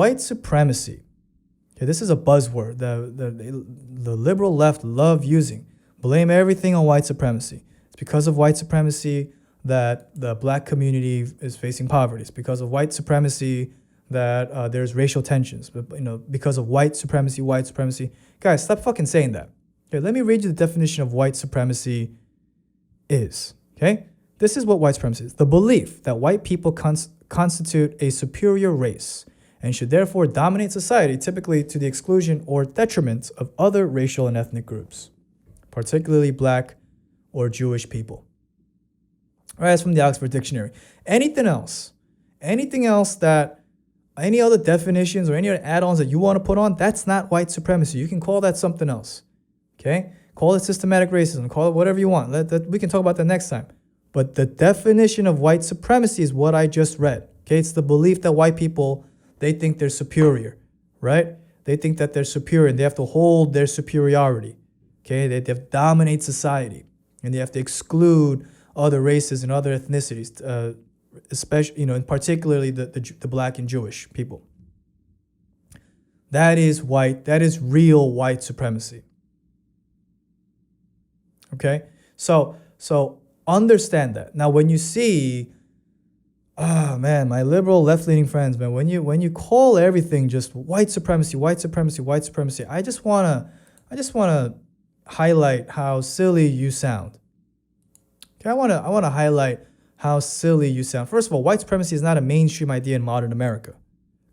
white supremacy. Okay, this is a buzzword the liberal left love using. Blame everything on white supremacy. It's because of white supremacy that the black community is facing poverty. It's because of white supremacy that there's racial tensions. But, because of white supremacy. Guys, stop fucking saying that. Okay, let me read you the definition of white supremacy is. Okay, this is what white supremacy is: the belief that white people constitute a superior race and should therefore dominate society, typically to the exclusion or detriment of other racial and ethnic groups, particularly black or Jewish people. All right, that's from the Oxford Dictionary. Anything else that, any other definitions or any other add-ons that you want to put on, that's not white supremacy. You can call that something else, okay? Call it systematic racism, call it whatever you want. We can talk about that next time. But the definition of white supremacy is what I just read, okay? It's the belief that white people, they think they're superior, right? They think that they're superior and they have to hold their superiority, okay? They have to dominate society and they have to exclude other races and other ethnicities, especially, and particularly the black and Jewish people. That is real white supremacy. Okay? So understand that. Now when you see, my liberal left-leaning friends, man, when you call everything just white supremacy, I just wanna highlight how silly you sound. Okay, I wanna highlight how silly you sound. First of all, white supremacy is not a mainstream idea in modern America.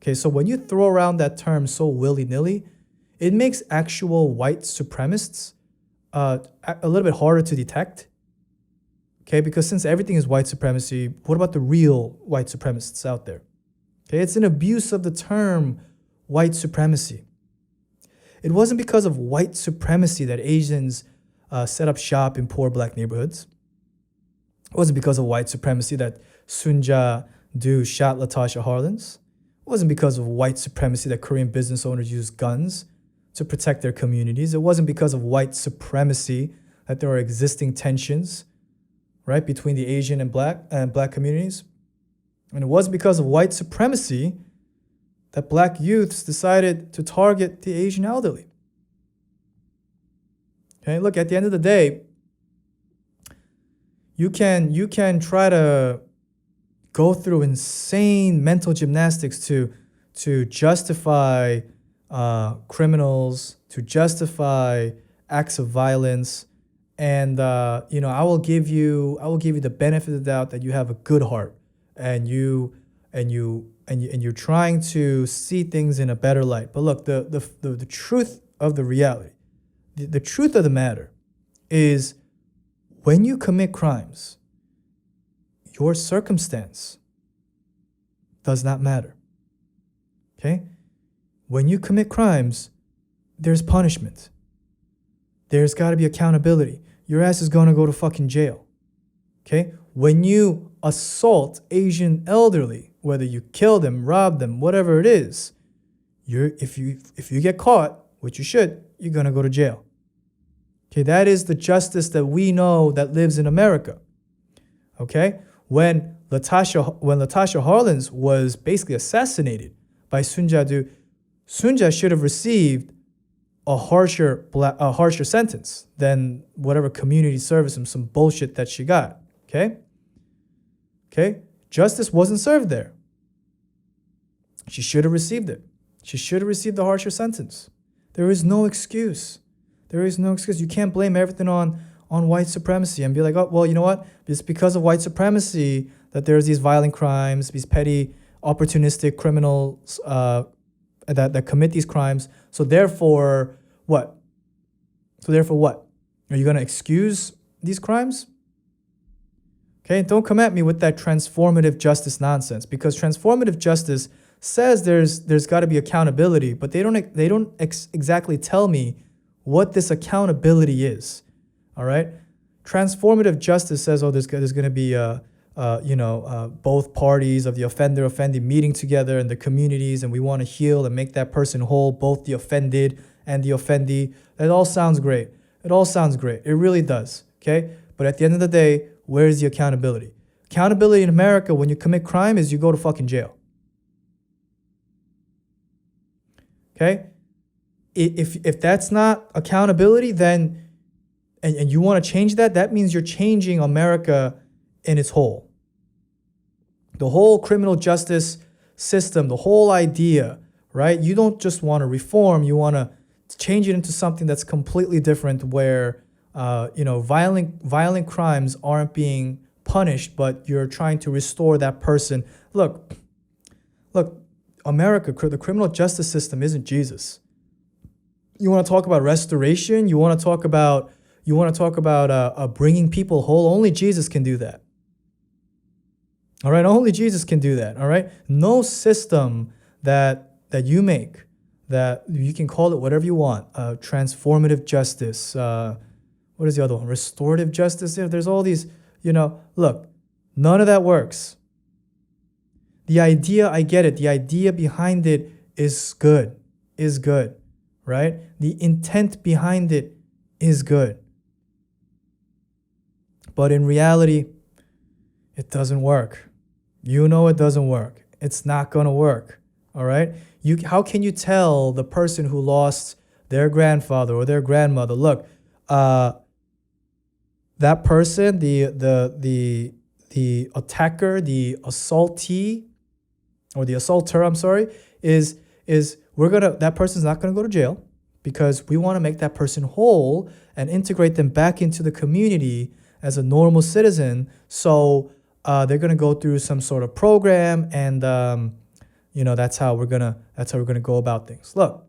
Okay, so when you throw around that term so willy-nilly, it makes actual white supremacists a little bit harder to detect. Okay, because since everything is white supremacy, what about the real white supremacists out there? Okay, it's an abuse of the term white supremacy. It wasn't because of white supremacy that Asians set up shop in poor black neighborhoods. It wasn't because of white supremacy that Sun Ja-do shot Latasha Harlins. It wasn't because of white supremacy that Korean business owners used guns to protect their communities. It wasn't because of white supremacy that there are existing tensions, right, between the Asian and black communities. And it wasn't because of white supremacy that black youths decided to target the Asian elderly. Okay, look, at the end of the day, you can try to go through insane mental gymnastics to justify criminals, to justify acts of violence, and I will give you the benefit of the doubt that you have a good heart and you're trying to see things in a better light. But look, the truth of the reality, the truth of the matter is, when you commit crimes, your circumstance does not matter. Okay? When you commit crimes, there's punishment. There's got to be accountability. Your ass is going to go to fucking jail. Okay? When you assault Asian elderly, whether you kill them, rob them, whatever it is, if you get caught, which you should, you're going to go to jail. Okay, that is the justice that we know that lives in America. Okay? When Latasha Harlins was basically assassinated by Sun Ja-do, Sun Ja should have received a harsher sentence than whatever community service and some bullshit that she got. Okay? Okay? Justice wasn't served there. She should have received it. She should have received a harsher sentence. There is no excuse. There is no excuse. You can't blame everything on white supremacy and be like, oh, well, you know what? It's because of white supremacy that there's these violent crimes, these petty, opportunistic criminals that commit these crimes. So therefore, what? Are you going to excuse these crimes? Okay, don't come at me with that transformative justice nonsense, because transformative justice says there's got to be accountability, but they don't exactly tell me what this accountability is. All right, transformative justice says, oh, there's going to be both parties of the offendee meeting together in the communities, and we want to heal and make that person whole, both the offended and the offendee. That all sounds great. It really does. Okay, but at the end of the day, where's the accountability? Accountability in America when you commit crime is you go to fucking jail. Okay? If that's not accountability, then and you want to change that, that means you're changing America in its whole. The whole criminal justice system, the whole idea, right? You don't just want to reform, you want to change it into something that's completely different where violent crimes aren't being punished, but you're trying to restore that person. Look, America, the criminal justice system isn't Jesus. You want to talk about restoration? You want to talk about bringing people whole? Only Jesus can do that. All right, only Jesus can do that. All right, no system that you make, that you can call it whatever you want, transformative justice. What is the other one? Restorative justice. There's all these. Look, none of that works. The idea, I get it. The idea behind it is good, right? The intent behind it is good. But in reality, it doesn't work. It doesn't work. It's not going to work, all right? How can you tell the person who lost their grandfather or their grandmother, look, that person, the attacker, the assaultee, or the assaulter, I'm sorry, that person's not gonna go to jail because we want to make that person whole and integrate them back into the community as a normal citizen. So they're gonna go through some sort of program, and that's how we're gonna go about things. Look,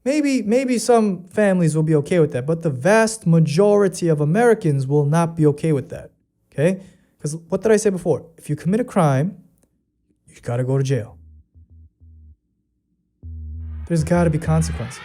maybe some families will be okay with that, but the vast majority of Americans will not be okay with that. Okay? Because what did I say before? If you commit a crime, you got to go to jail. There's got to be consequences.